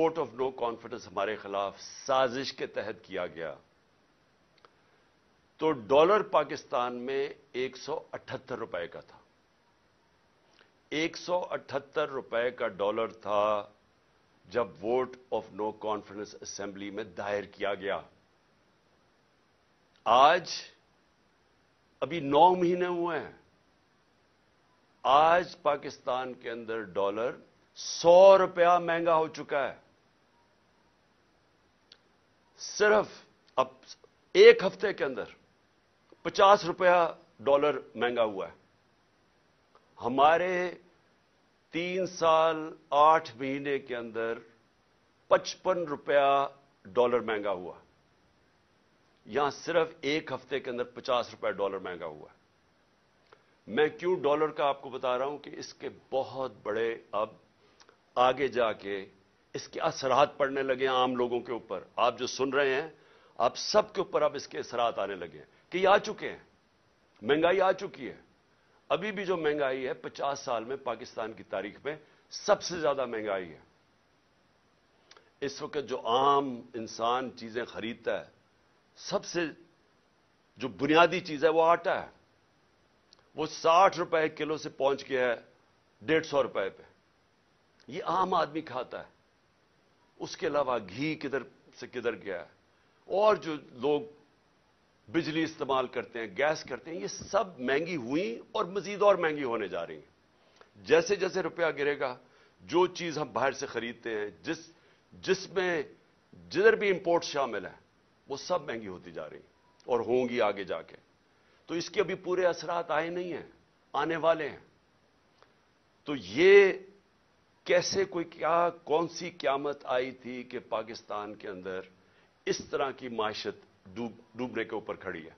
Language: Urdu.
ووٹ آف نو کانفیڈنس ہمارے خلاف سازش کے تحت کیا گیا تو ڈالر پاکستان میں 178 روپے کا تھا. 178 روپے کا ڈالر تھا جب vote of no confidence assembly میں دائر کیا گیا. آج ابھی 9 مہینے ہوئے ہیں, آج پاکستان کے اندر ڈالر 100 روپیہ مہنگا ہو چکا ہے. صرف اب ایک ہفتے کے اندر 50 روپیہ ڈالر مہنگا ہوا ہے. ہمارے 3 سال 8 مہینے کے اندر 55 روپیہ ڈالر مہنگا ہوا. یہاں صرف ایک ہفتے کے اندر 50 روپیہ ڈالر مہنگا ہوا. میں کیوں ڈالر کا آپ کو بتا رہا ہوں کہ اس کے بہت بڑے اب آگے جا کے اس کے اثرات پڑنے لگے ہیں عام لوگوں کے اوپر. آپ جو سن رہے ہیں آپ سب کے اوپر اب اس کے اثرات آنے لگے ہیں کہ یہ آ چکے ہیں. مہنگائی آ چکی ہے. ابھی بھی جو مہنگائی ہے 50 سال میں پاکستان کی تاریخ میں سب سے زیادہ مہنگائی ہے. اس وقت جو عام انسان چیزیں خریدتا ہے سب سے جو بنیادی چیز ہے وہ آٹا ہے. وہ 60 روپے کلو سے پہنچ گیا ہے 150 روپے پہ. یہ عام آدمی کھاتا ہے. اس کے علاوہ گھی کدھر سے کدھر گیا ہے. اور جو لوگ بجلی استعمال کرتے ہیں گیس کرتے ہیں یہ سب مہنگی ہوئی اور مزید اور مہنگی ہونے جا رہی ہیں. جیسے جیسے روپیہ گرے گا جو چیز ہم باہر سے خریدتے ہیں جس میں جدھر بھی امپورٹ شامل ہے وہ سب مہنگی ہوتی جا رہی ہیں اور ہوں گی آگے جا کے. تو اس کے ابھی پورے اثرات آئے نہیں ہیں, آنے والے ہیں. تو یہ کیسے کون سی قیامت آئی تھی کہ پاکستان کے اندر اس طرح کی معیشت ڈوبنے کے اوپر کھڑی ہے.